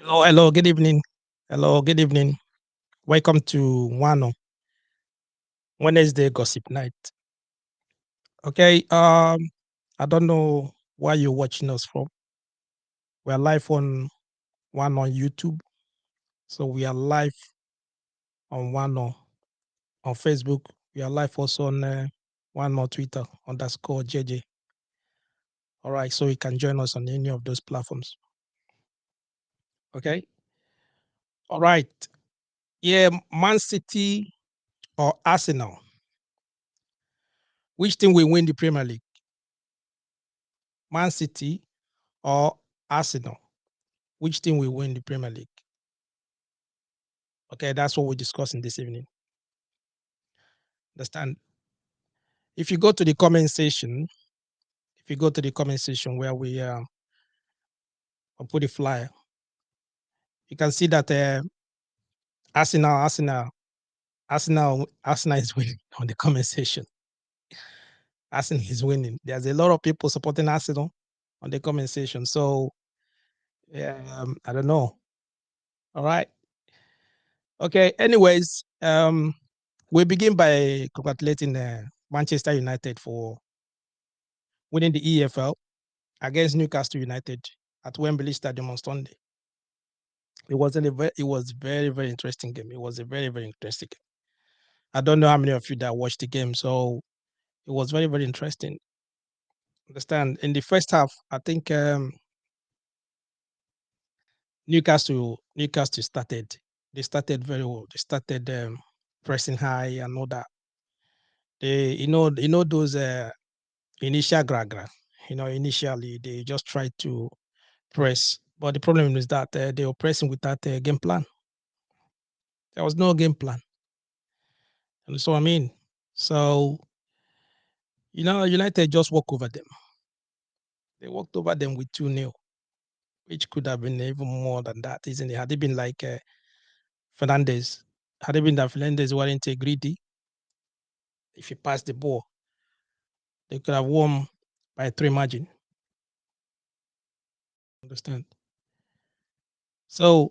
Hello, good evening. Hello, good evening. Welcome to nwAno Wednesday Gossip Night. Okay, I don't know why you're watching us from. We're live on one on YouTube. So we are live on nwAno on Facebook. We are live also on one on Twitter _JJ. All right, so you can join us on any of those platforms. Okay. All right. Yeah, ManCity or Arsenal. Which team will win the Premier League? ManCity or Arsenal? Which team will win the Premier League? Okay, that's what we're discussing this evening. Understand? If you go to the comment section, where we put a flyer, you can see that Arsenal is winning on the comment section. Arsenal is winning. There's a lot of people supporting Arsenal on the comment section. So, I don't know. All right. Okay. Anyways, we begin by congratulating Manchester United for winning the EFL against Newcastle United at Wembley Stadium on Sunday. It was very, very interesting game. It was a very, very interesting game. I don't know how many of you that watched the game, so it was very, very interesting. Understand? In the first half, I think Newcastle started. They started very well. They started pressing high and all that. They, those initial gragra. Initially they just tried to press, but the problem is that they were pressing without a game plan. There was no game plan. And so I mean, so United just walk over them. They walked over them with 2-0, which could have been even more than that, isn't it? Had it been like Fernandez, had it been that Fernandez weren't greedy, if he passed the ball, they could have won by 3 margin. Understand? So,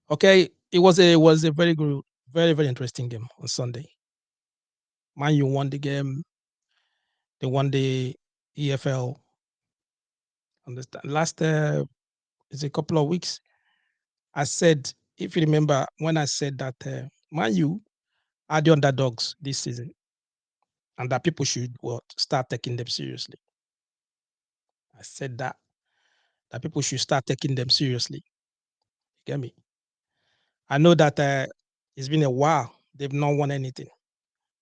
okay, it was a very good, very, very interesting game on Sunday. Man U won the game. They won the EFL. Understand? Last it's a couple of weeks. I said, if you remember, when I said that Man U are the underdogs this season, and that people should start taking them seriously. I said that people should start taking them seriously. You get me? I know that it's been a while. They've not won anything.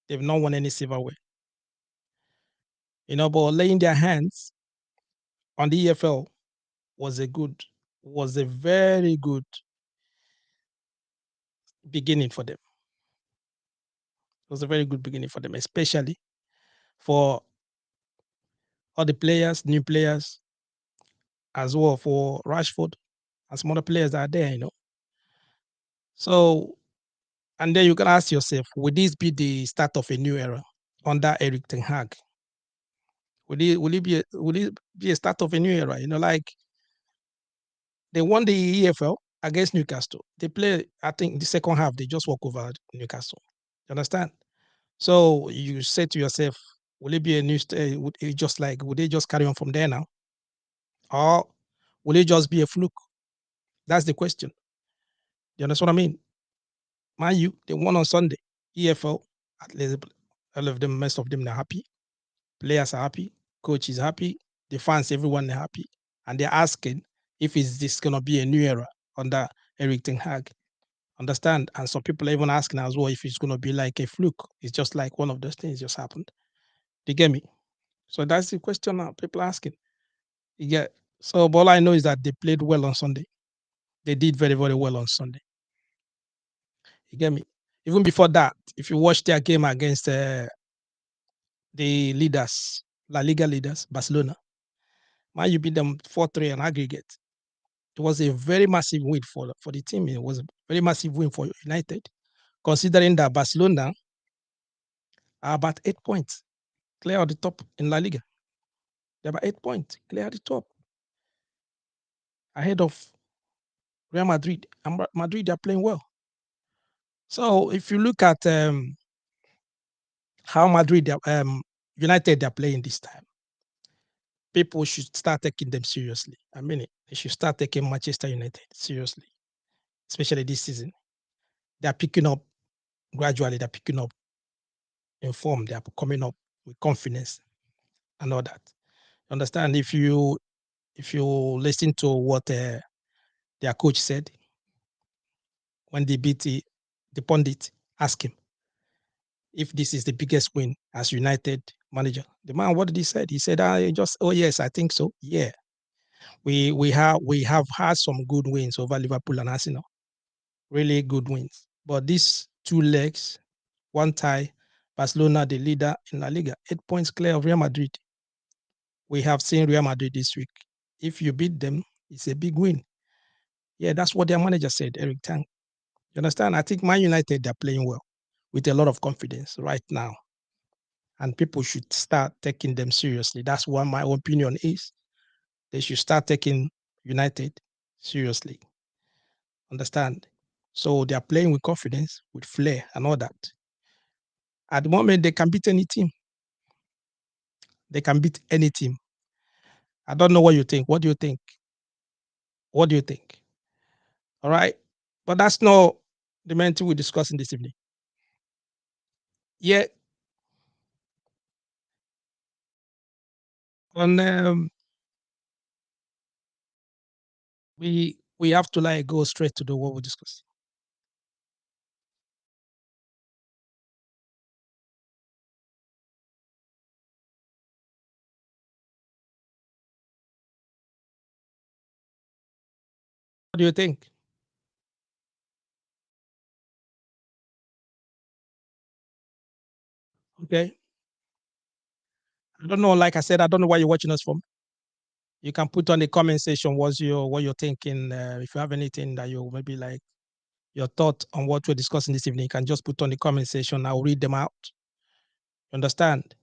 They've not won any silverware. But laying their hands on the EFL was a very good beginning for them. It was a very good beginning for them, especially for all the players, new players, as well for Rashford and some other players that are there. So, and then you can ask yourself, would this be the start of a new era under Eric Ten Hag? Will it be a start of a new era? Like they won the EFL against Newcastle. They play, I think, the second half they just walk over Newcastle. You understand? So you say to yourself, will it be a new? Would they just carry on from there now, or will it just be a fluke? That's the question. You understand what I mean? Man U, they won on Sunday. EFL, at least all of them, most of them are happy. Players are happy. Coach is happy. The fans, everyone are happy. And they're asking if is this going to be a new era under Eric Ten Hag. Understand? And some people are even asking as well if it's going to be like a fluke. It's just like one of those things just happened. You get me? So that's the question now people are asking. You get, so all I know is that they played well on Sunday. They did very, very well on Sunday. You get me? Even before that, if you watch their game against the leaders, La Liga leaders, Barcelona, Man, you beat them 4-3 on aggregate. It was a very massive win for the team. It was a very massive win for United, considering that Barcelona are about 8 points clear of the top in La Liga. They're about 8 points clear at the top. ahead of Real Madrid. And Madrid are playing well. So if you look at how United are playing this time, people should start taking them seriously. I mean it. They should start taking Manchester United seriously, especially this season. They are picking up gradually. They're picking up in form. They are coming up with confidence and all that. Understand? If you listen to what their coach said when they beat the pundit, ask him if this is the biggest win as United manager. The man, what did he say? He said, "I just, oh yes, I think so. Yeah, we have had some good wins over Liverpool and Arsenal, really good wins. But these two legs, one tie, Barcelona, the leader in La Liga, 8 points clear of Real Madrid. We have seen Real Madrid this week. If you beat them, it's a big win." Yeah, that's what their manager said, Eric Tang. You understand? I think Man United, they're playing well with a lot of confidence right now. And people should start taking them seriously. That's what my opinion is. They should start taking United seriously. Understand? So they are playing with confidence, with flair, and all that. At the moment, they can beat any team. They can beat any team. I don't know what you think. What do you think? What do you think? All right. But that's not the main thing we're discussing this evening. Yeah. On we have to like go straight to the what we discuss. What do you think? Okay. I don't know. Like I said, I don't know why you're watching us from. You can put on the comment section what you're thinking. If you have anything that you maybe like your thought on what we're discussing this evening, you can just put on the comment section. I'll read them out. You understand?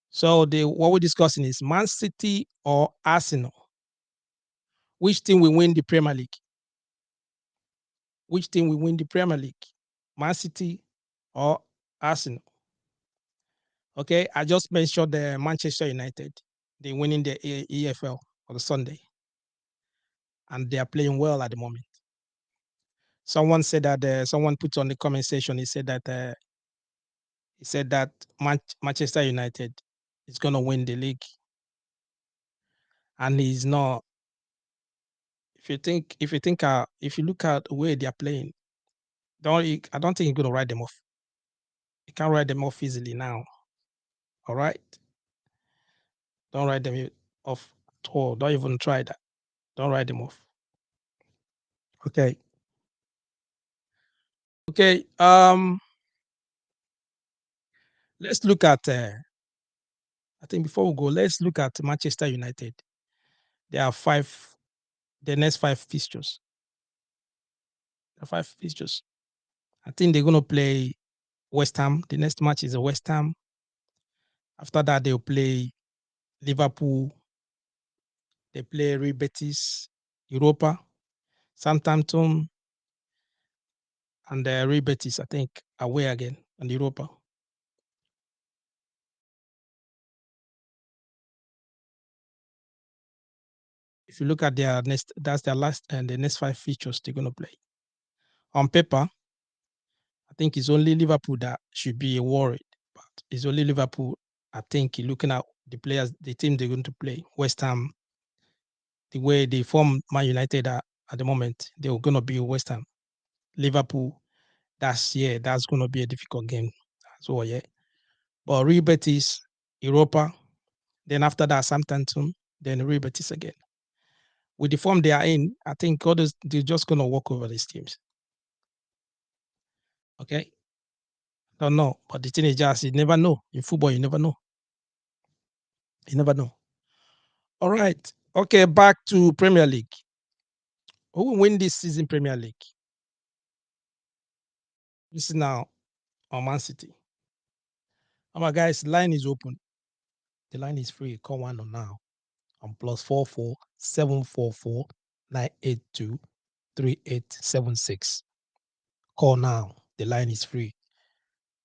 So the what we're discussing is Man City or Arsenal. Which team will win the Premier League? Which team will win the Premier League? Man City or Arsenal? Okay, I just mentioned the Manchester United. They're winning the EFL on Sunday, and they are playing well at the moment. Someone said that someone put on the comment section. He said that Manchester United is going to win the league, and he's not. If you look at the way they are playing, I don't think you're going to write them off. You can't write them off easily now. All right, don't write them off at all. Don't even try that. Don't write them off. Okay. Okay. Let's look at. I think before we go, let's look at Manchester United. There are the next five fixtures. There are five fixtures. I think they're going to play West Ham. The next match is a West Ham. After that, they'll play Liverpool. They play Real Betis, Europa, Southampton, and Real Betis, I think, away again on Europa. If you look at their next, that's their last and the next five features they're going to play. On paper, I think it's only Liverpool that should be worried, but it's only Liverpool. I think looking at the players, the team they're going to play, West Ham, the way they form Man United at the moment, they're going to be West Ham. Liverpool, that's going to be a difficult game as well, yeah. But Real Betis, Europa, then after that, Southampton, then Real Betis again. With the form they are in, I think others they're just going to walk over these teams. Okay, don't know, but the thing is just you never know in football. You never know. You never know. All right. Okay, back to Premier League. Who will win this season Premier League? This is now on Man City. Oh my guys, line is open. The line is free. Call one on now on +44 744 982 3876. Call now. The line is free.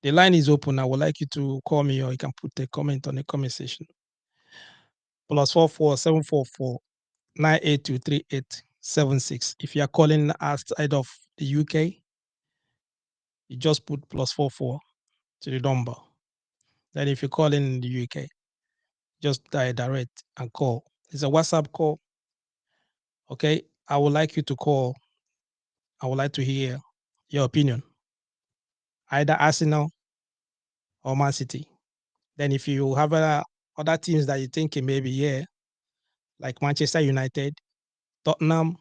The line is open. I would like you to call me, or you can put a comment on the comment section. +44 744 982 3876. If you are calling outside of the UK, you just put +44 to the number. Then if you call in the UK, just dial direct and call. It's a WhatsApp call. Okay. I would like you to call. I would like to hear your opinion. Either Arsenal or ManCity. Then if you have other teams that you think maybe, yeah, like Manchester United, Tottenham,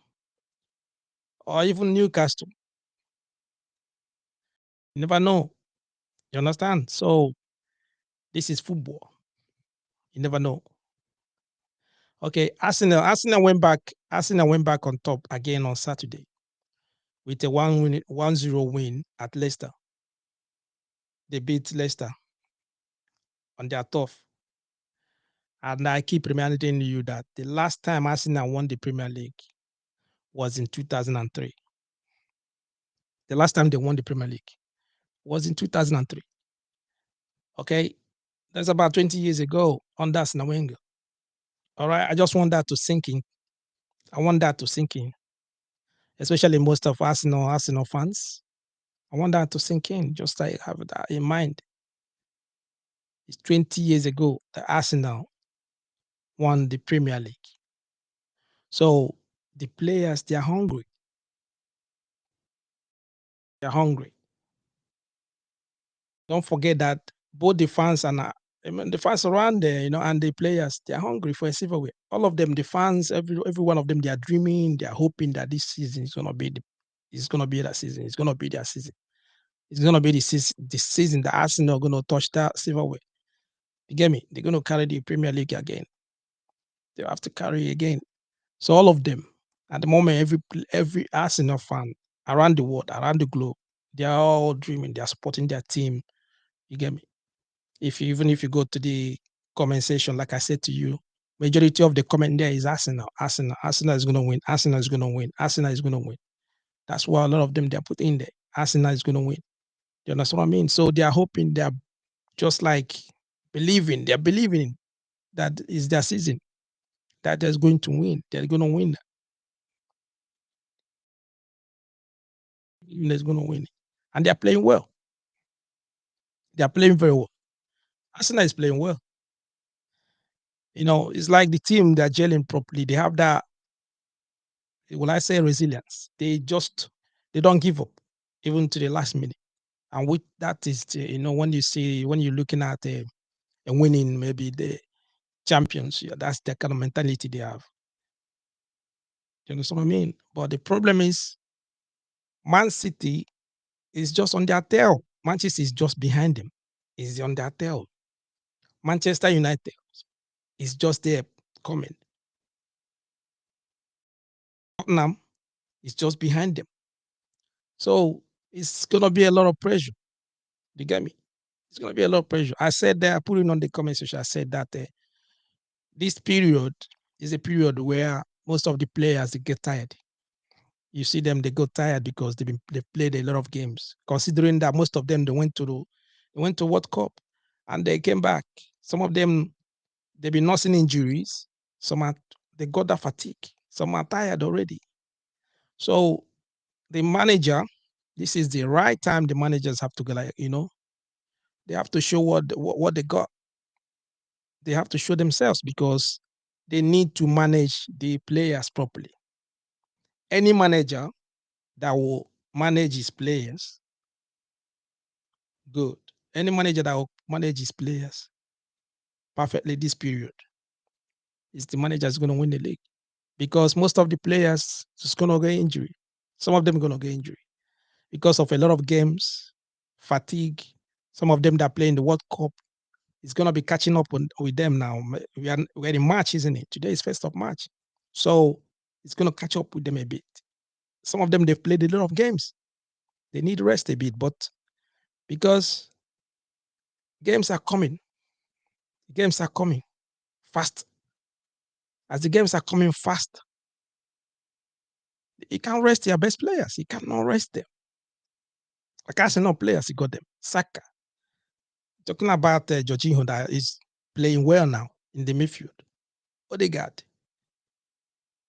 or even Newcastle, you never know. You understand? So this is football. You never know. Okay, Arsenal went back. Arsenal went back on top again on Saturday with a 1-0 win at Leicester. They beat Leicester on their turf. And I keep reminding you that the last time Arsenal won the Premier League was in 2003. The last time they won the Premier League was in 2003. Okay, that's about 20 years ago under nwAno. All right, I just want that to sink in. I want that to sink in, especially most of Arsenal fans. I want that to sink in, just like have that in mind. It's 20 years ago that Arsenal won the Premier League. So the players, they are hungry. They're hungry. Don't forget that both the fans and the fans around there, and the players, they're hungry for a silverware. All of them, the fans, every one of them, they are dreaming, they are hoping that this season is gonna be it's gonna be that season. It's gonna be their season. It's gonna be the season that Arsenal are gonna touch that silverware. You get me? They're gonna carry the Premier League again. They have to carry again. So all of them, at the moment, every Arsenal fan around the world, around the globe, they are all dreaming. They are supporting their team. You get me? Even if you go to the comment section, like I said to you, majority of the comment there is Arsenal. Arsenal is gonna win. Arsenal is gonna win. Arsenal is gonna win. That's why a lot of them they're put in there. Arsenal is gonna win. You understand what I mean? So they are hoping, they are just like believing. They're believing that is their season. That they're going to win. They're gonna win. They're gonna win. And they're playing well. They're playing very well. Arsenal is playing well. It's like the team they're gelling properly. They have that, will I say, resilience. They don't give up even to the last minute. And with that is, when you're looking at and winning maybe the champions, yeah, that's the kind of mentality they have. You understand what I mean? But the problem is, Man City is just on their tail. Manchester is just behind them. Is on their tail. Manchester United is just there coming. Tottenham is just behind them. So it's gonna be a lot of pressure. You get me? It's gonna be a lot of pressure. I said that, I put it on the comment section. I said that this period is a period where most of the players they get tired. You see them, they got tired because they've played a lot of games. Considering that most of them they went to World Cup and they came back. Some of them they've been nursing injuries. They got that fatigue. Some are tired already. So the manager, this is the right time the managers have to go, like, they have to show what they got. They have to show themselves because they need to manage the players properly. Any manager that will manage his players, good. Any manager that will manage his players perfectly this period is the manager is going to win the league because most of the players is going to get injury. Some of them are going to get injury because of a lot of games, fatigue. Some of them that play in the World Cup is going to be catching up with them now. We're in March, isn't it? Today is 1st of March. So it's going to catch up with them a bit. Some of them, they've played a lot of games. They need rest a bit, but because games are coming, games are coming fast. As the games are coming fast, He can't rest their best players. He cannot rest them. Like Arsenal players, he got them. Saka. Talking about Jorginho that is playing well now in the midfield. Odegaard.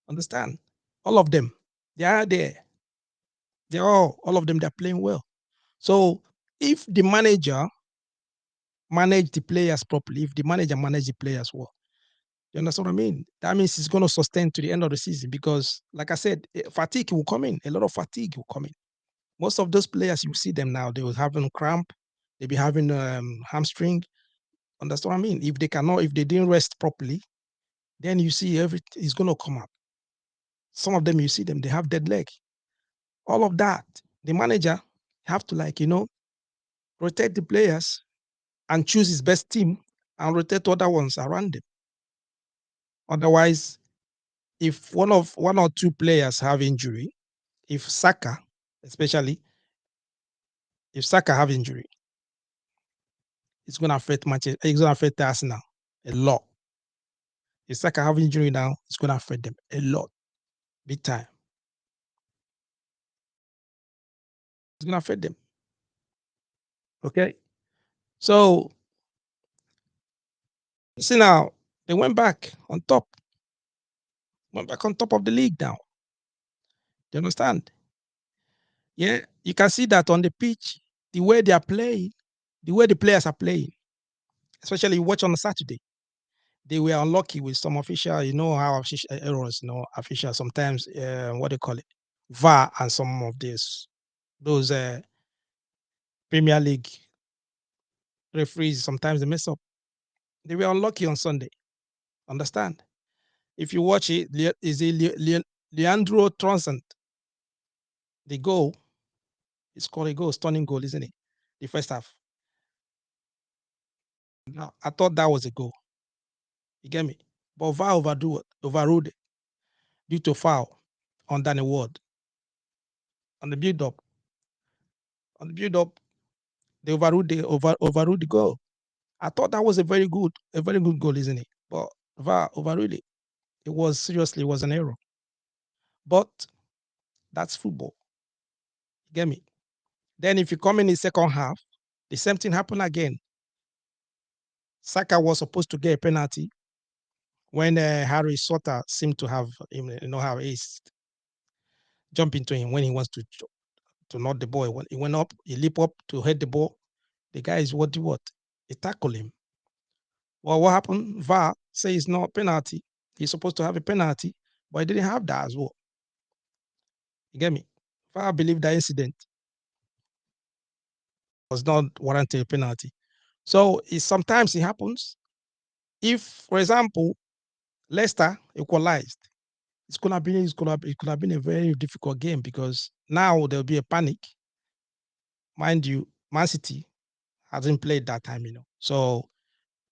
Understand? All of them. They are there. They're all of them, they're playing well. So if the manager manage the players properly, if the manager manage the players well, you understand what I mean? That means it's going to sustain to the end of the season because, like I said, fatigue will come in. A lot of fatigue will come in. Most of those players, you see them now, they will having cramp, they be having hamstring. Understand what I mean? If they cannot, if they didn't rest properly, then you see everything is going to come up. Some of them, you see them, they have dead leg. All of that, the manager have to rotate the players and choose his best team and rotate other ones around them. Otherwise, if one or two players have injury, if Saka, especially if Saka have injury, it's going to affect Manchester. It's going to affect Arsenal a lot. If Saka have injury now, it's going to affect them a lot, big time. It's going to affect them. Okay, so see now they went back on top, of the league now. Do you understand? Yeah, you can see that on the pitch, the way they are playing, the way the players are playing, especially you watch on Saturday. They were unlucky with some official, you know how errors, official sometimes, what they call it, VAR, and some of those Premier League referees, sometimes they mess up. They were unlucky on Sunday. Understand? If you watch it, is it Leandro Trossard, the goal, it's called a goal, stunning goal, isn't it? The first half. Now, I thought that was a goal. You get me? But VAR overruled it due to foul on Danny Ward. On the build up, they overruled the goal. I thought that was a very good goal, isn't it? But VAR overruled it. It was an error. But that's football. You get me? Then if you come in the second half, the same thing happened again. Saka was supposed to get a penalty when Harry Sotter seemed to have how ace jump into him when he wants to knock the ball. When he went up, he leap up to hit the ball. The guy is what? He tackled him. Well, what happened? VAR say it's not penalty. He's supposed to have a penalty, but he didn't have that as well. You get me? VAR believe that incident was not warranted a penalty. So sometimes it happens. If, for example, Leicester equalized, it could have been a very difficult game because now there'll be a panic. Mind you, ManCity hasn't played that time, So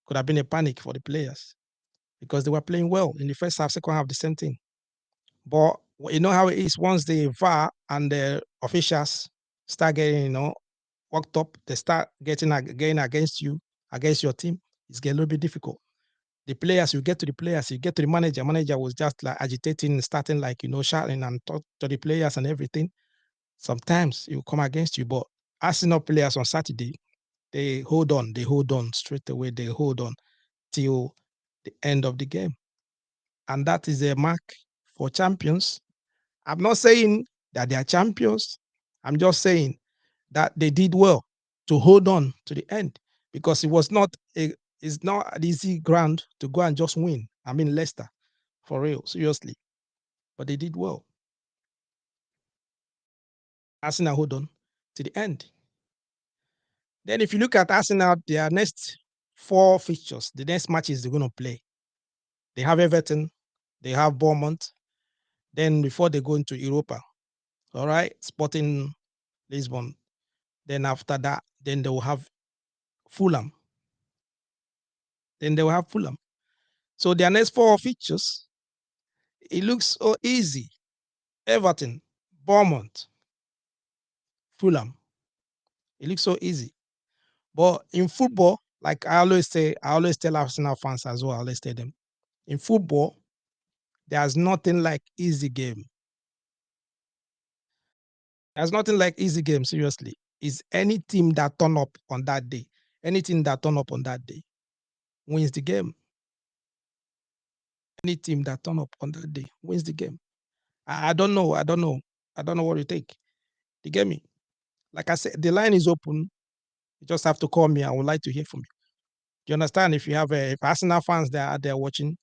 could have been a panic for the players because they were playing well in the first half, second half, the same thing. But you know how it is once the VAR and the officials start getting, worked up, they start getting against you, against your team, it's getting a little bit difficult. The players, you get to the manager. Manager was just like agitating, starting shouting and talk to the players and everything. Sometimes it will come against you. But Arsenal players on Saturday, they hold on straight away, they hold on till the end of the game. And that is a mark for champions. I'm not saying that they are champions. I'm just saying that they did well to hold on to the end because it's not an easy ground to go and just win. I mean, Leicester, for real, seriously. But they did well. Arsenal hold on to the end. Then if you look at Arsenal, their next 4 fixtures, the next matches they're going to play, they have Everton, they have Bournemouth. Then before they go into Europa, all right, Sporting Lisbon. Then after that, then they will have Fulham. So their next 4 fixtures, it looks so easy. Everton, Bournemouth, Fulham. It looks so easy. But in football, like I always say, I always tell Arsenal fans as well, I always tell them, in football, there's nothing like easy game. There's nothing like easy game, seriously. Is any team that turn up on that day, anything that turn up on that day wins the game. Any team that turn up on that day wins the game. I don't know. I don't know. I don't know what you think. You get me? Like I said, the line is open. You just have to call me. I would like to hear from you. Do you understand? If you have if Arsenal fans that are there watching,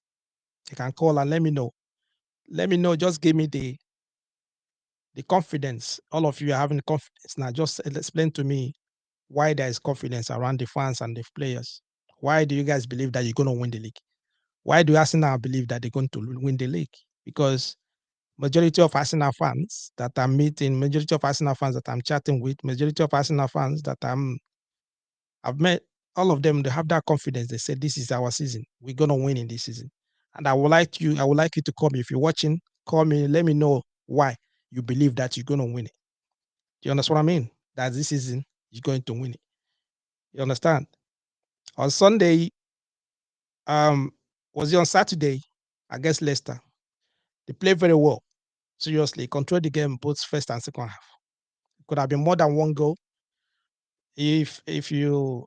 you can call and let me know. Let me know. Just give me the confidence. All of you are having confidence now. Just explain to me why there is confidence around the fans and the players. Why do you guys believe that you're going to win the league? Why do Arsenal believe that they're going to win the league? Because majority of Arsenal fans that I'm meeting, majority of Arsenal fans that I'm chatting with, majority of Arsenal fans that I've met, all of them, they have that confidence. They say this is our season. We're gonna win in this season. And I would like you to call me. If you're watching, call me, let me know why you believe that you're gonna win it. Do you understand what I mean? That this season you're going to win it. You understand? On Sunday, um, was it on Saturday against Leicester? They played very well. Seriously, controlled the game both first and second half. Could have been more than one goal if if you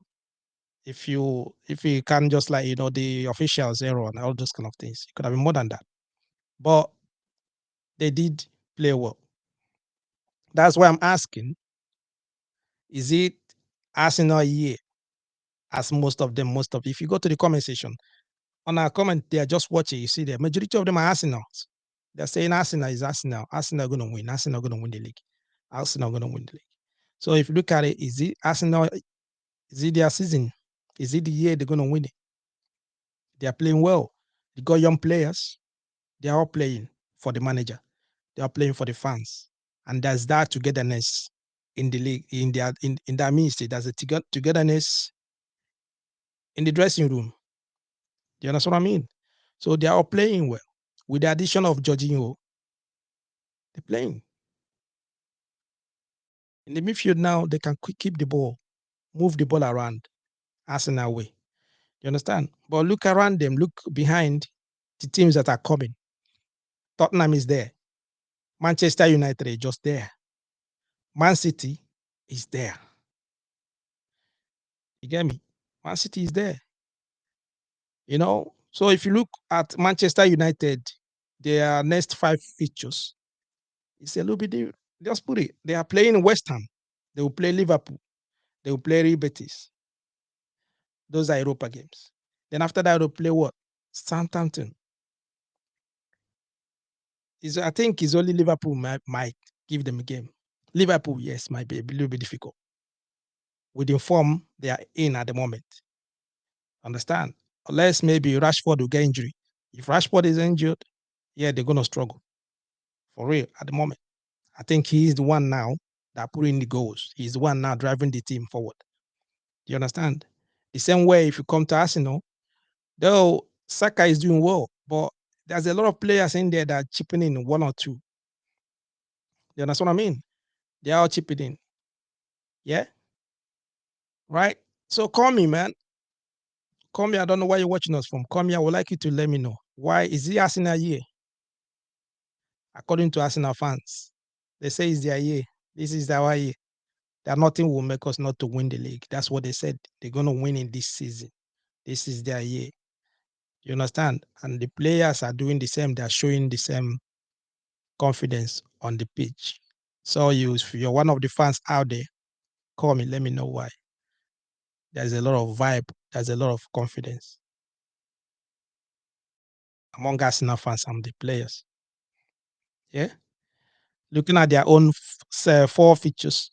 can just like the officials error and all those kind of things. It could have been more than that. But they did play well. That's why I'm asking, is it Arsenal year? As most of if you go to the comment section, on our comment, they are just watching, you see the majority of them are Arsenals. They're saying Arsenal is Arsenal. Arsenal gonna win. Arsenal gonna win the league. Arsenal gonna win the league. So if you look at it, is it Arsenal? Is it their season? Is it the year they're gonna win it? They are playing well. They got young players. They are all playing for the manager. They are playing for the fans. And there's that togetherness in the league, in that ministry. There's a togetherness in the dressing room. Do you understand what I mean? So they are all playing well. With the addition of Jorginho, they're playing. In the midfield now, they can keep the ball, move the ball around Arsenal way. You understand? But look around them, look behind the teams that are coming. Tottenham is there. Manchester United is just there. ManCity is there. You get me? ManCity is there. So if you look at Manchester United, their next 5 features, it's a little bit different. Just put it. They are playing West Ham. They will play Liverpool. They will play Real Betis. Those are Europa games. Then after that, they'll play what? Southampton. I think it's only Liverpool might give them a game. Liverpool, yes, might be a little bit difficult with the form they are in at the moment. Understand? Unless maybe Rashford will get injury. If Rashford is injured, yeah, they're gonna struggle for real at the moment. I think he's the one now that put in the goals. He's the one now driving the team forward. Do you understand? The same way, if you come to Arsenal, though Saka is doing well, but there's a lot of players in there that are chipping in one or two. You understand what I mean? They are all chipping in. Yeah, right. So call me, man. Call me. I don't know where you're watching us from. Call me. I would like you to let me know why is it Arsenal year? According to Arsenal fans, they say it's their year. This is our year. That nothing will make us not to win the league. That's what they said. They're gonna win in this season. This is their year. You understand? And the players are doing the same. They're showing the same confidence on the pitch. So if you're one of the fans out there, call me. Let me know why. There's a lot of vibe. There's a lot of confidence among Arsenal fans and the players. Yeah. Looking at their own 4 features,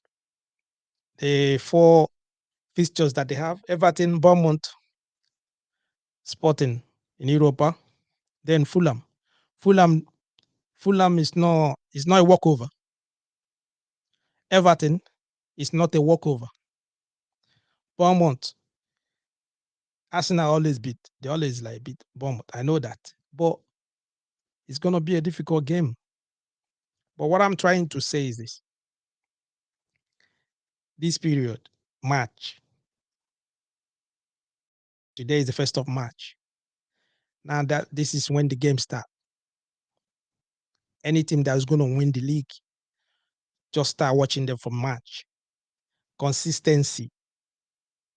the 4 fixtures that they have: Everton, Bournemouth, Sporting in Europa, then Fulham. Fulham, Fulham is not a walkover. Everton is not a walkover. Bournemouth, Arsenal always beat. They always like beat Bournemouth. I know that, but it's gonna be a difficult game. But what I'm trying to say is this: this period, March. Today is the 1st of March. Now that this is when the game starts. Any team that is going to win the league just start watching them from match. Consistency.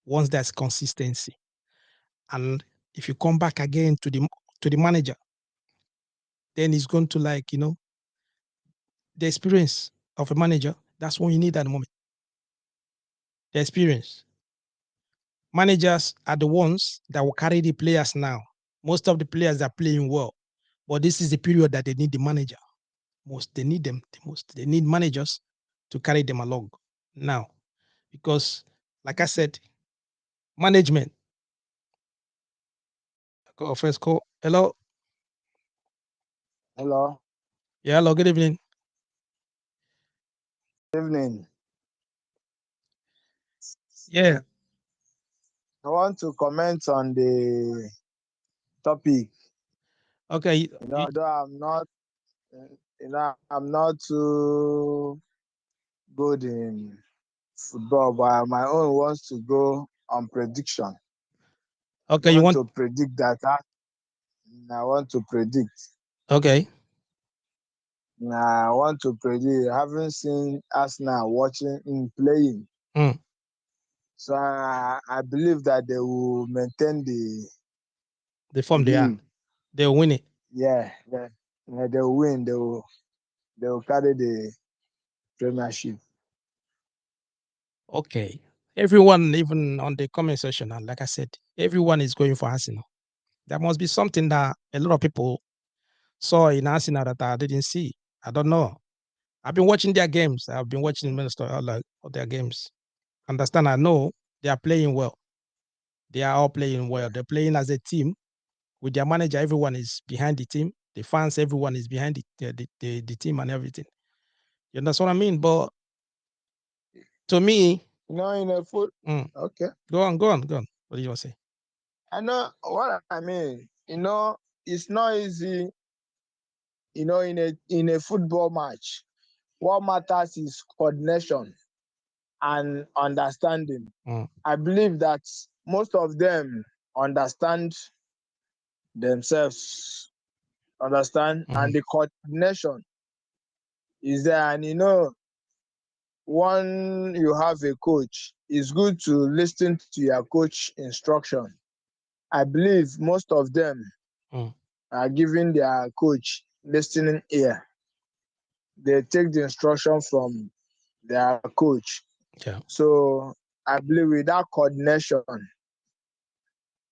Once there's consistency, and if you come back again to the manager, then he's going to like the experience of a manager. That's what you need at the moment. The experience. Managers are the ones that will carry the players now. Most of the players are playing well, but this is the period that they need the manager. They need them the most. They need managers to carry them along now, because, like I said, management. Go first call. Hello. Hello, Yeah, hello. Good evening. evening. Yeah. I want to comment on the topic. Okay. Though I'm not too good in football, but my own wants to go on prediction. I Okay. You want want? to predict that. I want to predict. Okay. I want to predict. I haven't seen Arsenal watching in playing, Mm, so I believe that they will maintain the the form they are. lead. They'll win it. Yeah, they will win. They will carry the Premiership. Okay. Everyone, even on the comment section, and like I said, everyone is going for Arsenal. There must be something that a lot of people saw in Arsenal that I didn't see. I don't know. I've been watching their games. I've been watching most of like all their games. Understand? I know they are playing well. They are all playing well. Yeah. They're playing as a team with their manager. Everyone is behind the team. The fans, everyone is behind the team and everything. You understand what I mean? But to me, In a foot. mm, Okay. go on. What do you want to say? I know what I mean. It's not easy. In a football match, what matters is coordination and understanding. Mm, I believe that most of them understand themselves, mhm, and the coordination is there. And when you have a coach, it's good to listen to your coach instruction. I believe most of them mm, are giving their coach listening ear. They take the instruction from their coach. yeah. So I believe with that coordination,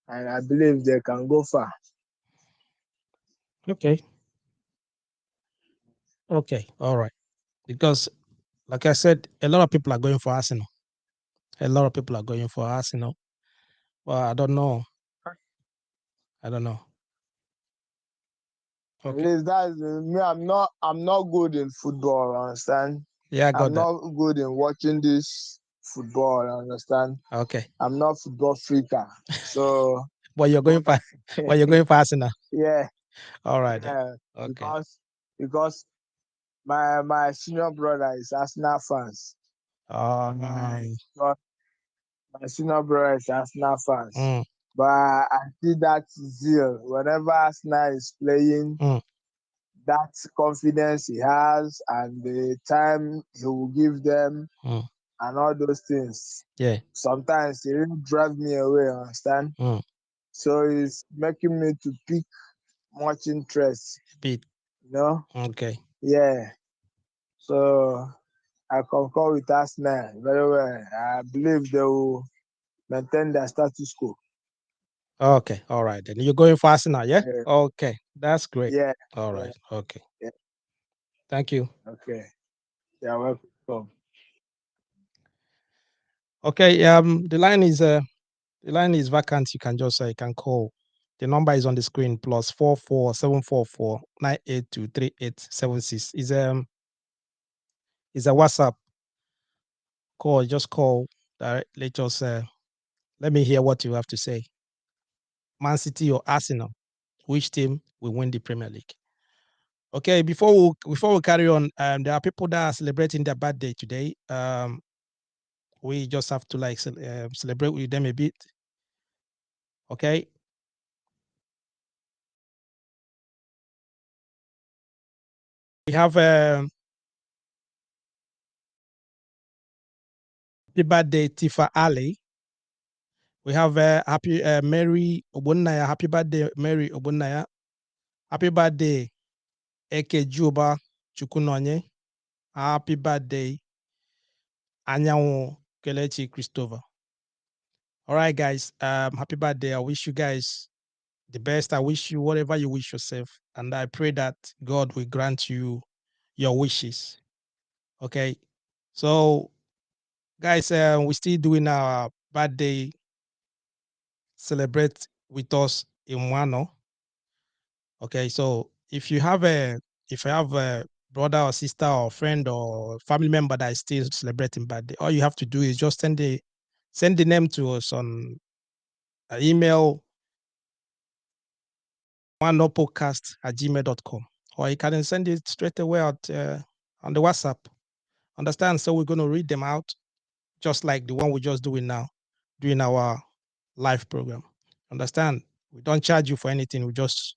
and I believe they can go far. Okay. Okay. All right. Because, like I said, a lot of people are going for Arsenal. A lot of people are going for Arsenal. Well, I don't know. I don't know. At Okay. least that's me. I'm not good in football. Understand? Yeah, I got I'm that. not good in watching this football. Understand? Okay. I'm not football freaker. So, But you're going but for but you're going for Arsenal. yeah, All right then. yeah, Okay. because my senior brother is Arsenal fans. Um, But my senior brother is Arsenal fans. mm, But I see that zeal whenever Arsenal is playing, mm, that confidence he has, and the time he will give them, mm, and all those things. yeah. Sometimes it really drives me away, understand? Mm, So it's making me to pick much interest, bit. you know? Okay. Yeah. So I concur with Arsenal very well. I believe they will maintain their status quo. Okay. All right then. You're going for Arsenal, yeah? Yeah, Okay. That's great. yeah, All yeah, right. Okay. yeah. Thank you. Okay. You're welcome. Okay. The line is vacant. You can just you can call. The number is on the screen, +44 744 982 3876. Is a WhatsApp call. Just call directly. Just let me hear what you have to say. ManCity or Arsenal, which team will win the Premier League? Okay, before we carry on, there are people that are celebrating their birthday today. We just have to like celebrate with them a bit. Okay, we have Happy birthday, Tifa Ali. We have happy Mary Obunaya. Happy birthday, Mary Obunaya. Happy birthday, Eke Juba Chukunonye. Happy birthday, Anyanwu Kelechi Christopher. All right, guys. Happy birthday. I wish you guys the best. I wish you whatever you wish yourself. And I pray that God will grant you your wishes. Okay. So, guys, we're still doing our birthday celebrate with us in nwAno. Okay. So if you have a brother or sister or friend or family member that is still celebrating birthday, all you have to do is just send the name to us on email nwAnoPodcast@gmail.com, or you can send it straight away on the WhatsApp. Understand? So we're going to read them out, just like the one we're just doing now, doing our live program. Understand? We don't charge you for anything. We just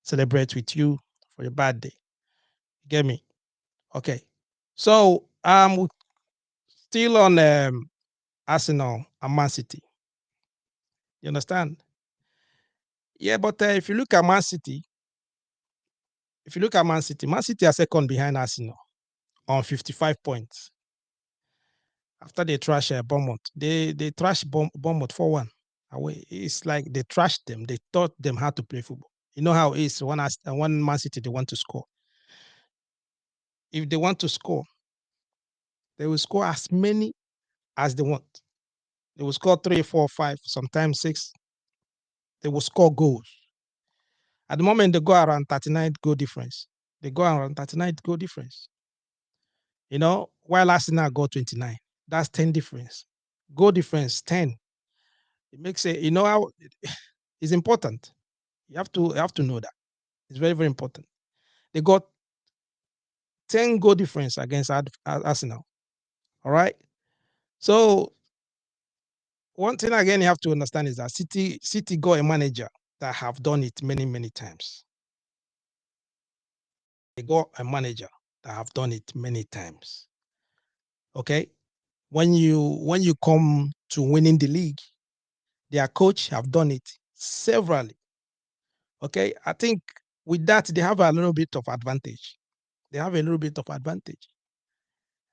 celebrate with you for your birthday. Get me? Okay. So we're still on Arsenal and ManCity. You understand? Yeah, but if you look at ManCity, ManCity are second behind Arsenal on 55 points. After they trash Bournemouth, they trash Bournemouth 4-1 away. It's like they trashed them. They taught them how to play football. You know how it is when ManCity they want to score. If they want to score, they will score as many as they want. They will score 3, 4, 5, sometimes 6. They will score goals. At the moment, they go around 39 goal difference. They go around 39 goal difference. You know, while Arsenal got 29. That's 10 difference. Goal difference, 10. It makes it, you know how it's important. You have to know that. It's very, very important. They got 10 goal difference against Arsenal. All right. So one thing again you have to understand is that City got a manager that have done it many, many times. They got a manager that have done it many times. Okay. When you come to winning the league, their coach have done it severally. Okay. I think with that, they have a little bit of advantage. They have a little bit of advantage.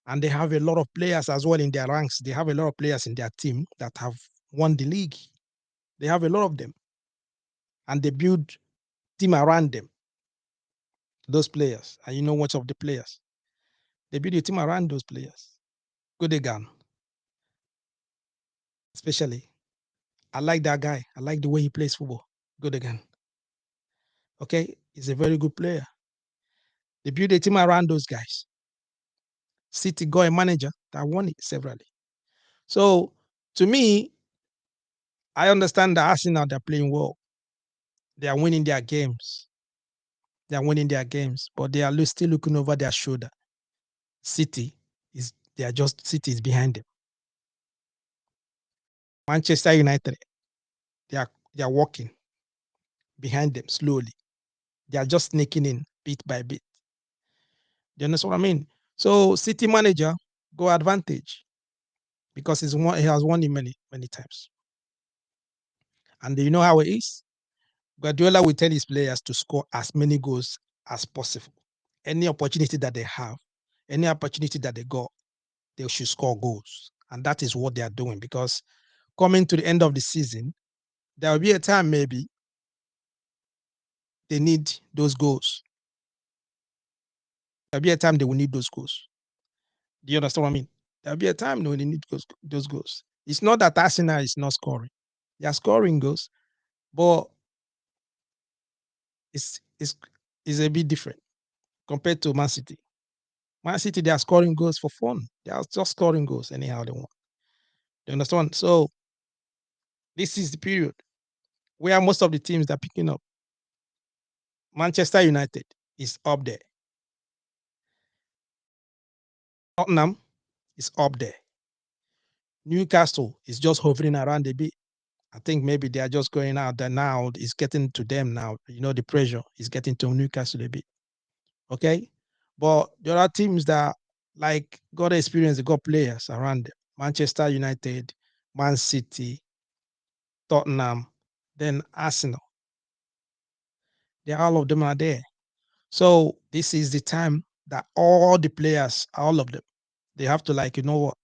And they have a lot of players as well in their ranks. They have a lot of players in their team that have won the league. They have a lot of them. And they build team around them, those players. And you know much of the players. They build a team around those players. Good again. Especially. I like that guy. I like the way he plays football. Good again. Okay? He's a very good player. They build a team around those guys. City got a manager that won it severally. So to me, I understand that Arsenal, they're playing well. They are winning their games. They are winning their games, but they are still looking over their shoulder. City is behind them. Manchester United, they are walking behind them slowly. They are just sneaking in bit by bit. Do you understand what I mean? So City manager go advantage because he has won it many, many times. And do you know how it is? Guardiola will tell his players to score as many goals as possible. Any opportunity that they have, any opportunity that they got, they should score goals. And that is what they are doing, because coming to the end of the season, there will be a time maybe they need those goals. There'll be a time they will need those goals. Do you understand what I mean? There'll be a time when they need those goals. It's not that Arsenal is not scoring. They are scoring goals, but it's a bit different compared to ManCity. ManCity, they are scoring goals for fun. They are just scoring goals anyhow they want. You understand? So this is the period where most of the teams are picking up. Manchester United is up there. Tottenham is up there. Newcastle is just hovering around a bit. I think maybe they are just going out there now. It's getting to them now. You know, the pressure is getting to Newcastle a bit. Okay. But there are teams that like got experience, they got players around them. Manchester United, Man City, Tottenham, then Arsenal. All of them are there. So this is the time that all the players, all of them, they have to like, you know what,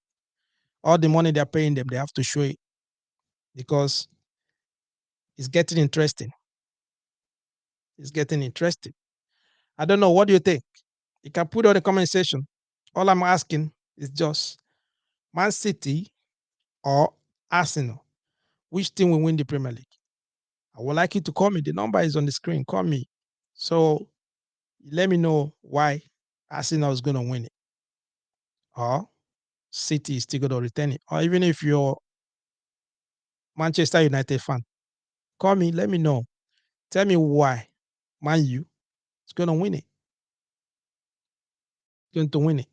all the money they're paying them, they have to show it because it's getting interesting. It's getting interesting. I don't know. What do you think? You can put on the comment section. All I'm asking is just Man City or Arsenal. Which team will win the Premier League? I would like you to call me. The number is on the screen. Call me. So let me know why Arsenal is going to win it. Or City is still going to retain it. Or even if you're Manchester United fan, call me. Let me know. Tell me why Man U is going to win it. Going to win it.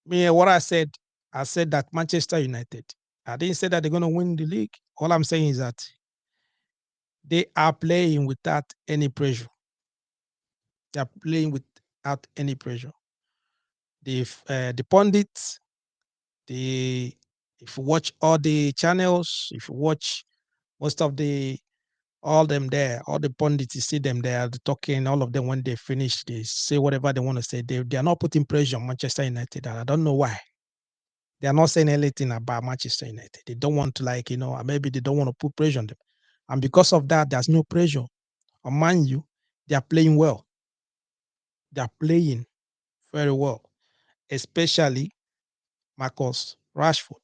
Me, what I said that Manchester United. I didn't say that they're going to win the league. All I'm saying is that they are playing without any pressure. They are playing without any pressure. The pundits, the if you watch all the channels, if you watch most of the all them there, all the pundits, you see them there talking, all of them when they finish, they say whatever they want to say. They are not putting pressure on Manchester United. And I don't know why. They are not saying anything about Manchester United. They don't want to like, maybe they don't want to put pressure on them. And because of that, there's no pressure on Man U. They are playing well. They are playing very well, especially Marcus Rashford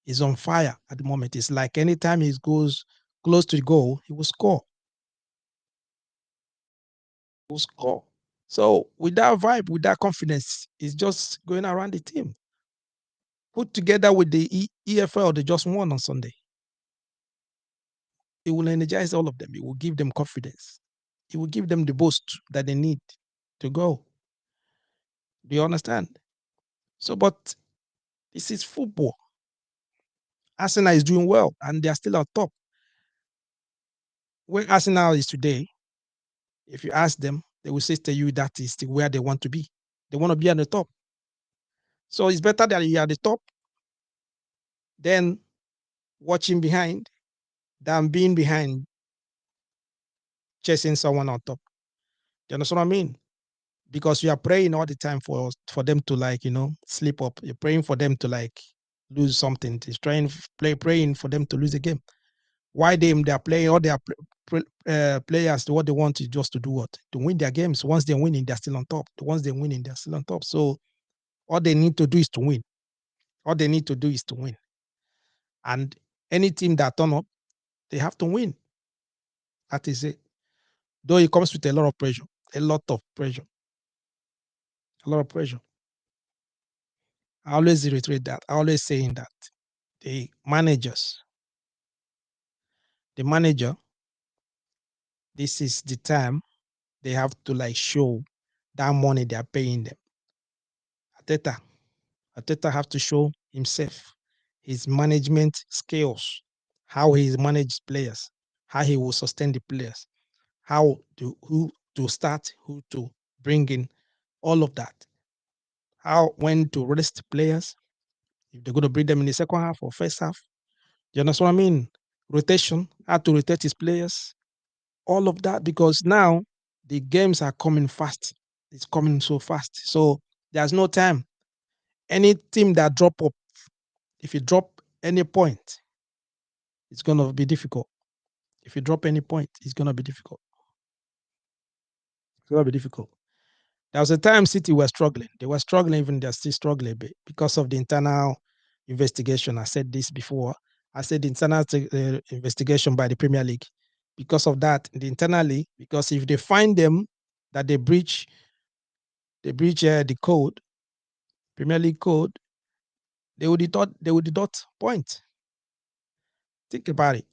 is on fire at the moment. It's like anytime he goes close to the goal, he will score. He will score. So with that vibe, with that confidence, it's just going around the team. Put together with the EFL they just won on Sunday. It will energize all of them. It will give them confidence. It will give them the boost that they need to go. Do you understand? So, but this is football. Arsenal is doing well and they are still at top. Where Arsenal is today, if you ask them, they will say to you that is where they want to be. They want to be at the top. So it's better that you're at the top than watching behind than being behind chasing someone on top. You understand what I mean? Because you are praying all the time for them to like, slip up. You're praying for them to like lose something. It's praying for them to lose a game. Why they are playing all their players, what they want is just to do what? To win their games. Once they're winning, they're still on top. Once they're winning, they're still on top. So all they need to do is to win. All they need to do is to win. And any team that turn up, they have to win. That is it. Though it comes with a lot of pressure. A lot of pressure. A lot of pressure. I always reiterate that. I always saying that the managers, the manager, this is the time they have to like show that money they are paying them. Ateta have to show himself, his management skills, how he managed players, how he will sustain the players, who to start, who to bring in, all of that. How when to rest players, if they're going to bring them in the second half or first half. You understand what I mean? Rotation, how to rotate his players, all of that, because now the games are coming fast. It's coming so fast. So there's no time. Any team that drop up, if you drop any point, it's going to be difficult. If you drop any point, it's going to be difficult. It's going to be difficult. There was a time City were struggling. They were struggling, even they're still struggling a bit because of the internal investigation. I said this before. I said the internal investigation by the Premier League. Because of that, internally, because if they find them that they breach the code, Premier League code, they would deduct points. Think about it.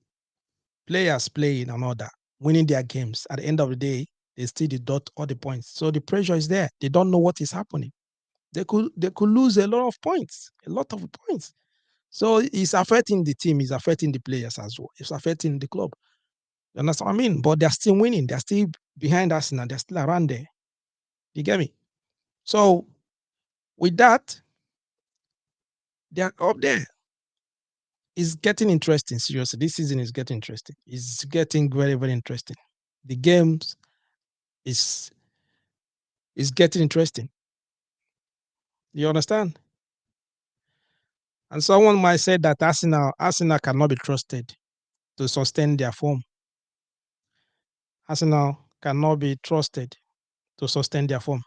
Players playing and all that, winning their games. At the end of the day, they still deduct all the points. So the pressure is there. They don't know what is happening. They could lose a lot of points, a lot of points. So it's affecting the team, it's affecting the players as well. It's affecting the club. You understand what I mean? But they're still winning. They're still behind us now. They're still around there. You get me? So with that, they're up there. It's getting interesting. Seriously, this season is getting interesting. It's getting very, very interesting. The games is getting interesting. You understand? And someone might say that Arsenal cannot be trusted to sustain their form. Arsenal cannot be trusted to sustain their form.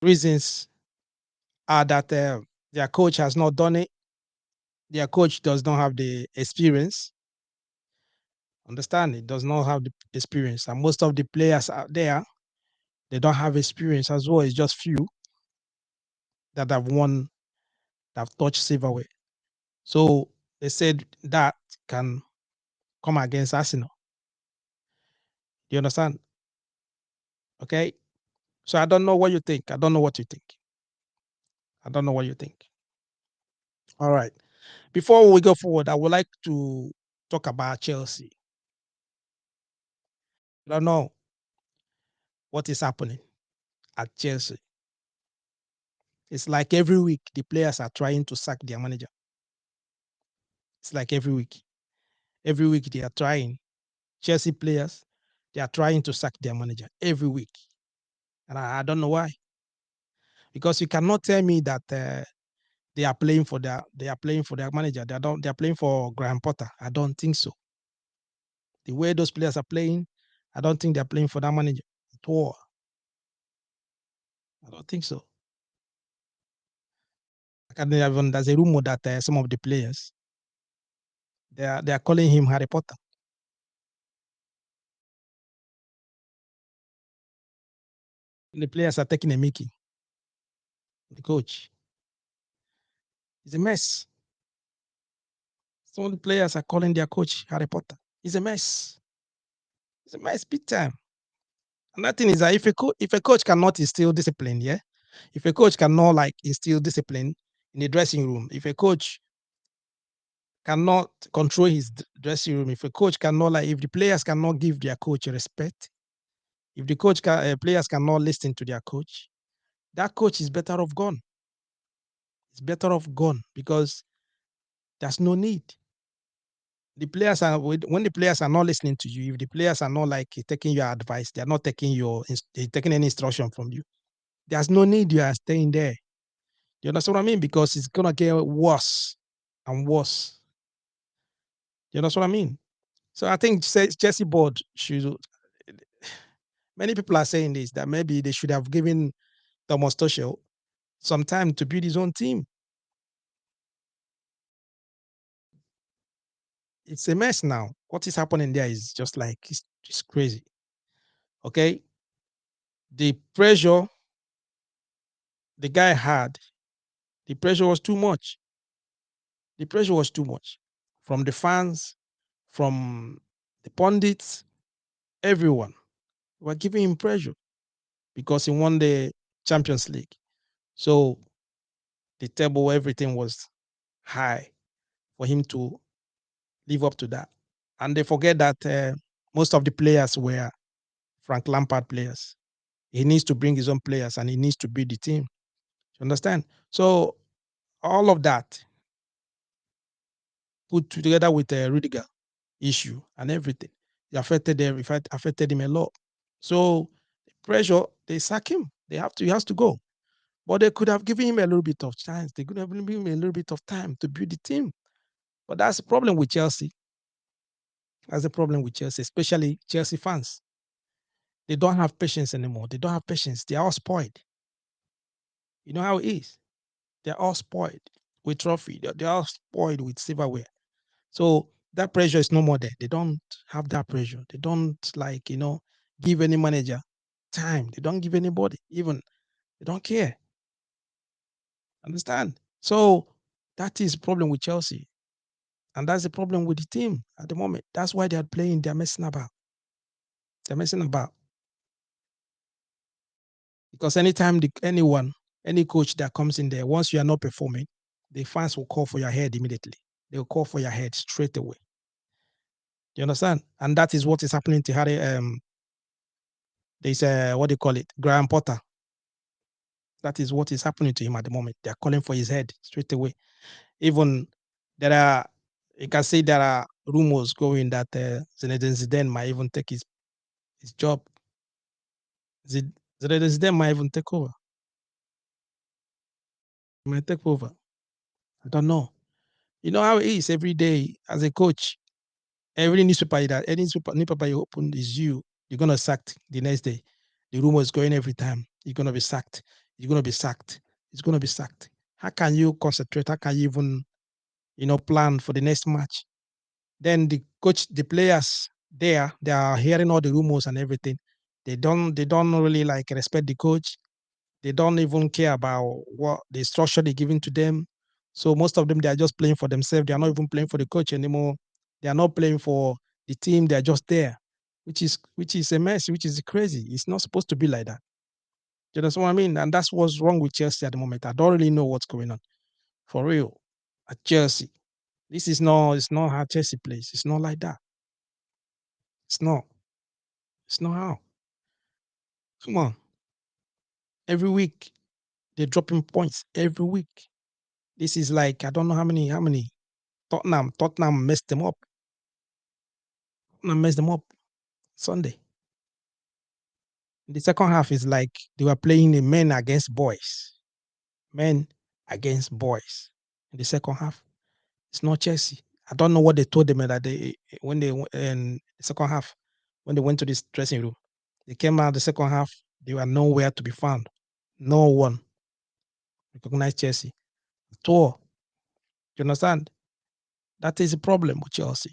Reasons are that their coach has not done it. Their coach does not have the experience. Understand? It does not have the experience. And most of the players out there, they don't have experience as well. It's just few that have won, that have touched silverware. So they said that can come against Arsenal. You understand? Okay. So I don't know what you think. I don't know what you think. I don't know what you think. All right. Before we go forward, I would like to talk about Chelsea. I don't know what is happening at Chelsea. It's like every week the players are trying to sack their manager. It's like every week. Every week they are trying. Chelsea players, they are trying to sack their manager every week. And I don't know why. Because you cannot tell me that they are playing for their manager. They are playing for Graham Potter. I don't think so. The way those players are playing, I don't think they're playing for that manager at all. I don't think so. There's a rumor that some of the players they are calling him Harry Potter. The players are taking a mickey. The coach. It's a mess. Some of the players are calling their coach Harry Potter. It's a mess. It's a mess, big time. And that thing is that if a coach cannot instill discipline, yeah, if a coach cannot like instill discipline in the dressing room, if a coach cannot control his dressing room, if a coach cannot like, if the players cannot give their coach respect, if the players cannot listen to their coach, that coach is better off gone. It's better off gone because there's no need. The players are when the players are not listening to you, if the players are not like taking your advice, they are not taking any instruction from you. There's no need you are staying there. You understand what I mean? Because it's gonna get worse and worse. You understand what I mean? So I think Chelsea board should. Many people are saying this that maybe they should have given Thomas Tuchel some time to build his own team. It's a mess now. What is happening there is just like it's crazy. Okay, the pressure the guy had, the pressure was too much. The pressure was too much from the fans, from the pundits, everyone were giving him pressure because he won the Champions League. So the table, everything was high for him to live up to that. And they forget that most of the players were Frank Lampard players. He needs to bring his own players and he needs to build the team. You understand? So all of that put together with the Rudiger issue and everything, it affected him a lot. So pressure, they sack him. He has to go. But they could have given him a little bit of chance. They could have given him a little bit of time to build the team. But that's the problem with Chelsea. That's the problem with Chelsea, especially Chelsea fans. They don't have patience anymore. They don't have patience. They are all spoiled. You know how it is. They're all spoiled with trophy. They're all spoiled with silverware. So that pressure is no more there. They don't have that pressure. They don't give any manager time. They don't give anybody even. They don't care. Understand? So that is the problem with Chelsea. And that's the problem with the team at the moment. That's why they're playing. They're messing about. They're messing about. Because anytime any coach that comes in there, once you are not performing, the fans will call for your head immediately. They will call for your head straight away. You understand? And that is what is happening to Harry. There's what do you call it? Graham Potter. That is what is happening to him at the moment. They're calling for his head straight away. Even There are, you can say there are rumors going that Zinedine Zidane might even take his job. Zinedine Zidane might even take over. He might take over. I don't know. You know how it is every day as a coach. Every newspaper that any newspaper you open is you. You're gonna sacked the next day. The rumor is going every time. You're gonna be sacked. You're gonna be sacked. It's gonna be sacked. How can you concentrate? How can you even plan for the next match? Then the coach, the players there, they are hearing all the rumors and everything. They don't really like respect the coach. They don't even care about what the instruction they're giving to them. So most of them they are just playing for themselves. They are not even playing for the coach anymore. They are not playing for the team. They are just there, which is a mess, which is crazy. It's not supposed to be like that. You understand what I mean? And that's what's wrong with Chelsea at the moment. I don't really know what's going on for real at Chelsea. This is not. It's not how Chelsea plays. It's not like that. It's not. It's not how. Come on. Every week they're dropping points. Every week. This is like I don't know how many. Tottenham messed them up. Tottenham messed them up Sunday. The second half is like they were playing the men against boys. Men against boys. In the second half. It's not Chelsea. I don't know what they told them that they when they in the second half, when they went to this dressing room. They came out the second half, they were nowhere to be found. No one recognized Chelsea at all. You understand? That is a problem with Chelsea.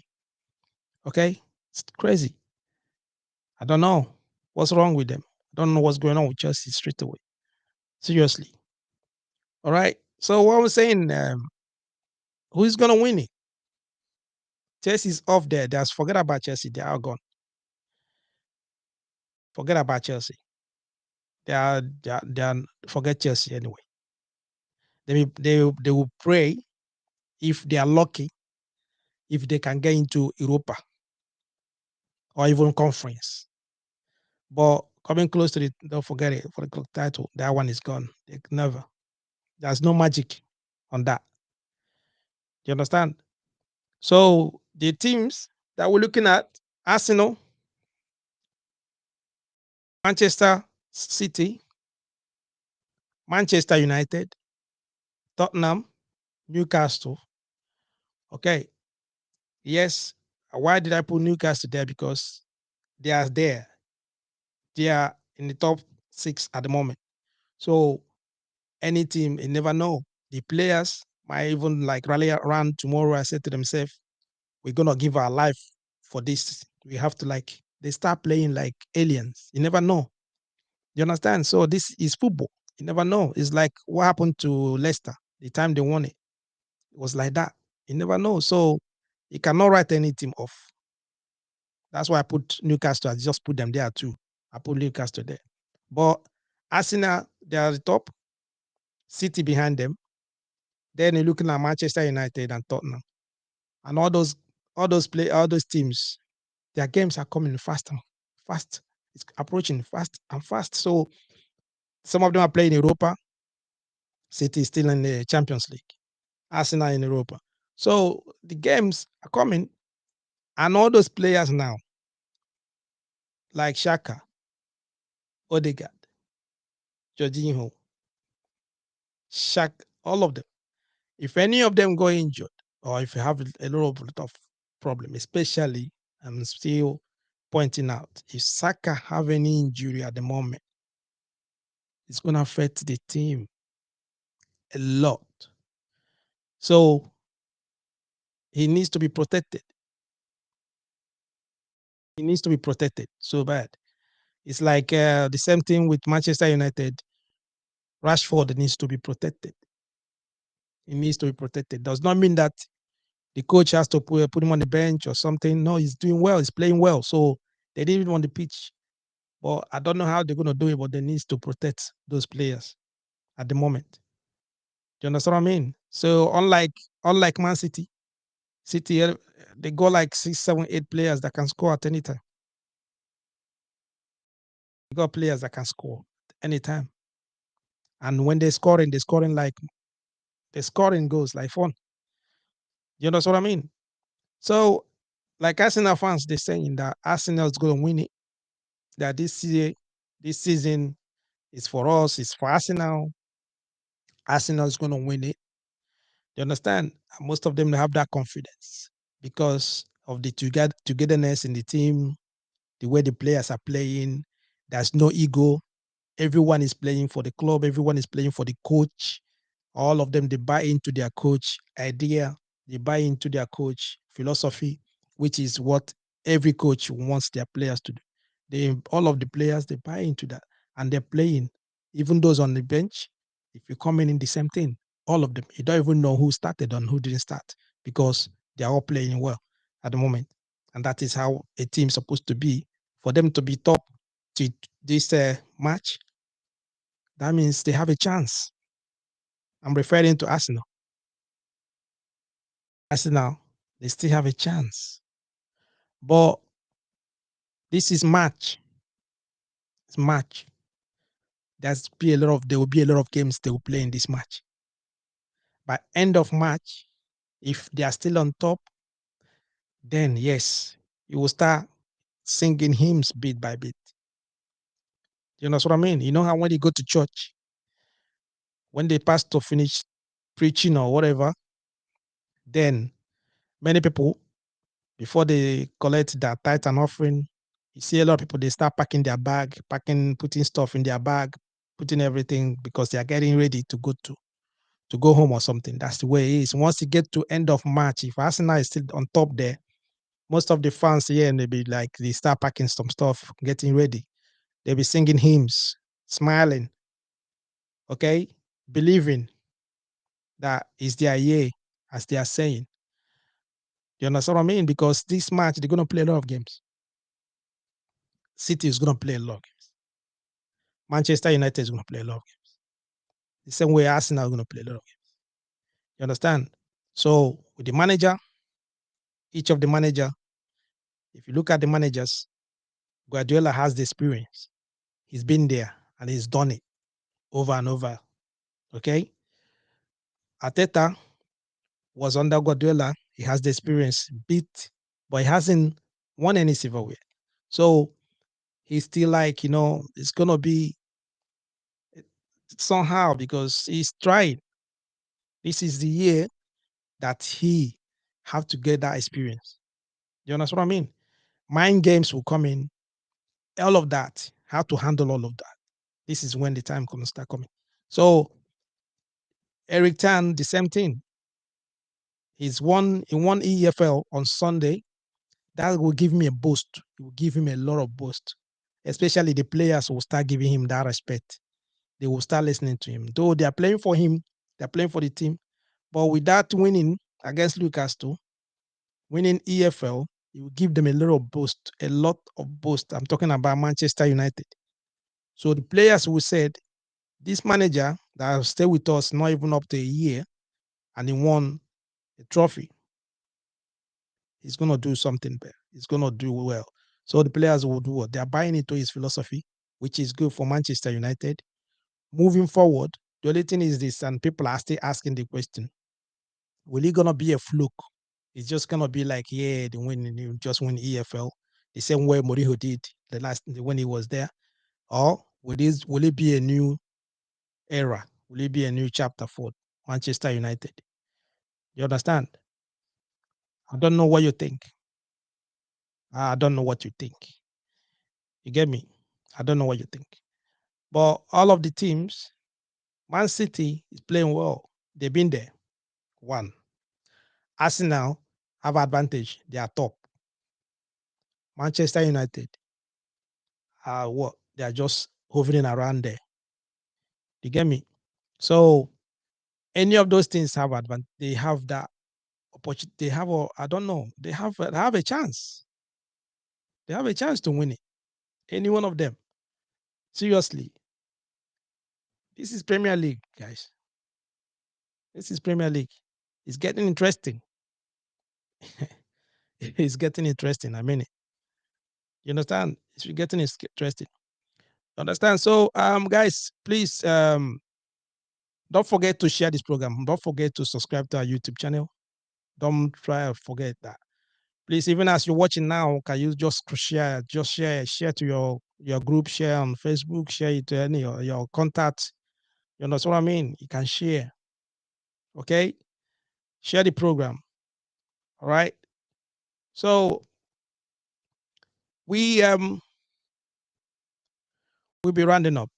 Okay? It's crazy. I don't know what's wrong with them. I don't know what's going on with Chelsea straight away. Seriously. All right. So what I'm saying, who's gonna win it? Chelsea's off there. Just forget about Chelsea. They are gone. Forget about Chelsea. They are forget Chelsea anyway. They will pray if they are lucky, if they can get into Europa or even conference. But coming close to it, don't forget it for the club title. That one is gone. Never. There's no magic on that. You understand? So the teams that we're looking at: Arsenal, Manchester City, Manchester United, Tottenham, Newcastle. Okay. Yes. Why did I put Newcastle there? Because they are there. They are in the top six at the moment. So any team, you never know. The players might even like rally around tomorrow and say to themselves, we're gonna give our life for this. We have to like they start playing like aliens. You never know. You understand? So this is football. You never know. It's like what happened to Leicester the time they won it. It was like that. You never know. So you cannot write any team off. That's why I put Newcastle. I just put them there too. I put Newcastle there. But Arsenal, they are the top. City behind them. Then you're looking at Manchester United and Tottenham. And all those teams, their games are coming fast and fast. It's approaching fast and fast. So some of them are playing Europa. City is still in the Champions League. Arsenal in Europa. So the games are coming. And all those players now, like Shaka, Odegaard, Jorginho, Shaq, all of them. If any of them go injured, or if you have a lot of problem, especially I'm still pointing out, if Saka have any injury at the moment, it's going to affect the team a lot. So he needs to be protected. He needs to be protected so bad. It's like the same thing with Manchester United. Rashford needs to be protected. He needs to be protected. Does not mean that the coach has to put him on the bench or something. No, he's doing well. He's playing well. So they didn't even on the pitch. But I don't know how they're going to do it, but they need to protect those players at the moment. Do you understand what I mean? So unlike City, they go like 6, 7, 8 players that can score at any time. They got players that can score anytime. And when they're scoring like the scoring goes like fun. You know what I mean? So, like Arsenal fans, they're saying that Arsenal is going to win it. That this season is for us. It's for Arsenal. Arsenal is going to win it. You understand? Most of them have that confidence because of the togetherness in the team, the way the players are playing. There's no ego. Everyone is playing for the club. Everyone is playing for the coach. All of them, they buy into their coach idea. They buy into their coach philosophy, which is what every coach wants their players to do. All of the players, they buy into that and they're playing. Even those on the bench, if you come in the same thing, all of them, you don't even know who started and who didn't start because they're all playing well at the moment. And that is how a team's supposed to be. For them to be top to this match, that means they have a chance. I'm referring to Arsenal. Arsenal, they still have a chance. But this is March. It's March. There will be a lot of games they will play in this match. By end of March, if they are still on top, then yes, you will start singing hymns bit by bit. You know what I mean? You know how when you go to church, when the pastor finish preaching or whatever, then many people, before they collect their tithe and offering, you see a lot of people, they start packing their bag, putting stuff in their bag, putting everything because they are getting ready to go home or something. That's the way it is. Once you get to end of March, if Arsenal is still on top there, most of the fans here and they be like they start packing some stuff, getting ready. They'll be singing hymns, smiling, okay, believing that is their year, as they are saying. You understand what I mean? Because this match they're gonna play a lot of games. City is gonna play a lot of games. Manchester United is gonna play a lot of games. The same way Arsenal is gonna play a lot of games. You understand? So with the manager, each of the manager, if you look at the managers, Guardiola has the experience. He's been there and he's done it over and over. Okay. Arteta was under Guardiola. He has the experience, beat, but he hasn't won any silverware. So he's still like, it's gonna be somehow because he's trying. This is the year that he have to get that experience. You understand what I mean? Mind games will come in, all of that, how to handle all of that. This is when the time comes to start coming. So Eric Tan, the same thing. He won EFL on Sunday. That will give me a boost. It will give him a lot of boost. Especially the players will start giving him that respect. They will start listening to him. Though they are playing for him, they're playing for the team. But with that winning against Newcastle, winning EFL, it will give them a little boost, a lot of boost. I'm talking about Manchester United. So the players who said, this manager that will stay with us not even up to a year and he won a trophy, he's going to do something better. He's going to do well. So the players will do what? They're buying into his philosophy, which is good for Manchester United. Moving forward, the only thing is this, and people are still asking the question, will it going to be a fluke? It's just going to be like, yeah, you just win EFL, the same way Mourinho did when he was there? Or will it be a new era? Will it be a new chapter for Manchester United? You understand? I don't know what you think. I don't know what you think. You get me? I don't know what you think. But all of the teams, Man City is playing well. They've been there. One. Arsenal have advantage. They are top. Manchester United are what? They are just hovering around there. You get me? So any of those things have advantage. They have that opportunity. They have I don't know. They have a chance. They have a chance to win it. Any one of them. Seriously. This is Premier League, guys. This is Premier League. It's getting interesting. It's getting interesting. I mean it. You understand? It's getting interesting. Understand? So, guys, please don't forget to share this program. Don't forget to subscribe to our YouTube channel. Don't try to forget that. Please, even as you're watching now, can you just share to your group, share on Facebook, share it to any of your contacts. You know what I mean? You can share. Okay, share the program. All right. So we we'll be rounding up.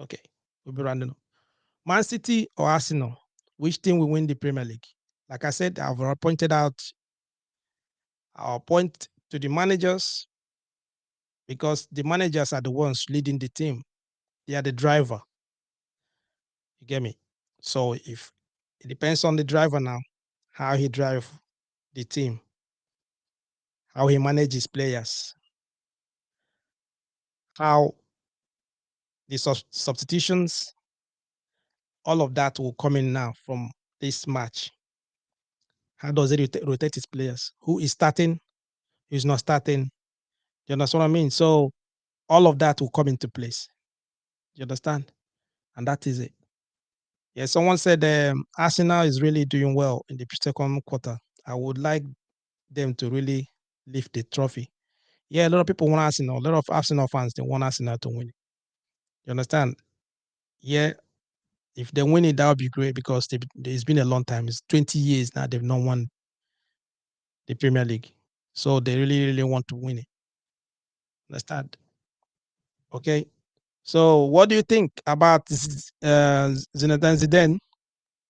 Okay, we'll be rounding up. Man City or Arsenal, which team will win the Premier League? Like I said, I've pointed out. I'll point to the managers because the managers are the ones leading the team. They are the driver. You get me? So if it depends on the driver now, how he drive the team, how he manages players, how the substitutions, all of that will come in now from this match. How does it rotate his players? Who is starting? Who's not starting? You understand what I mean? So all of that will come into place. You understand? And that is it. Yeah, someone said Arsenal is really doing well in the second quarter. I would like them to really lift the trophy. Yeah, a lot of people want Arsenal. A lot of Arsenal fans, they want Arsenal to win it. You understand? Yeah, if they win it, that would be great because it's been a long time. It's 20 years now they've not won the Premier League. So they really, really want to win it. Understand? Okay. So what do you think about Zinedine Zidane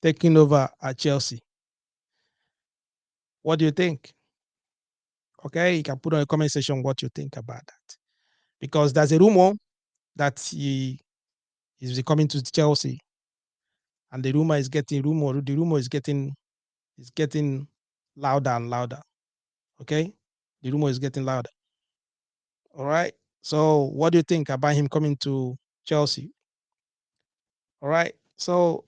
taking over at Chelsea? What do you think? Okay, you can put on a comment section what you think about that. Because there's a rumor that he is coming to Chelsea, and the rumor is getting louder and louder. Okay, the rumor is getting louder. All right. So, what do you think about him coming to Chelsea? All right. So,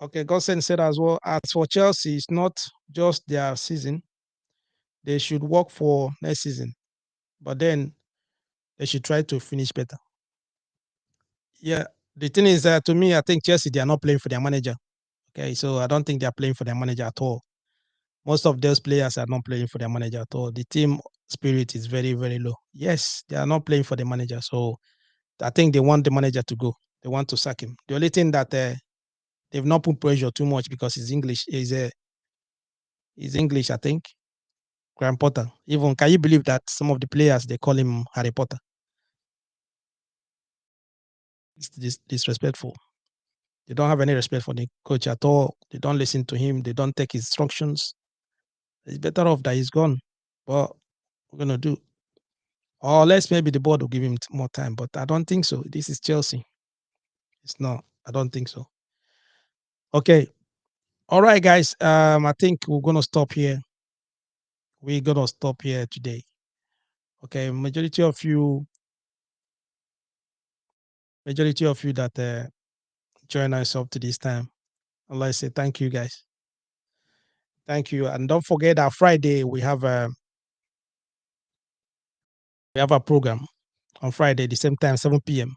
okay, Gosen said as well. As for Chelsea, it's not just their season; they should work for next season, but then they should try to finish better. Yeah, the thing is that to me, I think Chelsea they are not playing for their manager. Okay, so I don't think they are playing for their manager at all. Most of those players are not playing for their manager at all. The team spirit is very, very low. Yes, they are not playing for the manager. So I think they want the manager to go. They want to sack him. The only thing that they've not put pressure too much because his English is English, I think. Graham Potter. Even can you believe that some of the players they call him Harry Potter? It's disrespectful. They don't have any respect for the coach at all. They don't listen to him. They don't take his instructions. It's better off that he's gone. But we're gonna do. Or less maybe the board will give him more time. But I don't think so. This is Chelsea. It's not. I don't think so. Okay. All right, guys. I think we're gonna stop here. We're gonna stop here today. Okay. Majority of you that join us up to this time. I'd like to say thank you, guys. Thank you. And don't forget that Friday we have a program on Friday, the same time, 7 p.m.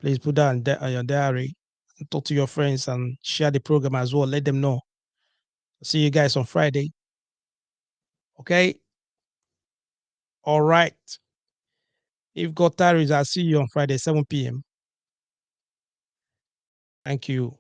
Please put that on your diary and talk to your friends and share the program as well. Let them know. See you guys on Friday. Okay. All right. If God tarries, I'll see you on Friday, 7 p.m. Thank you.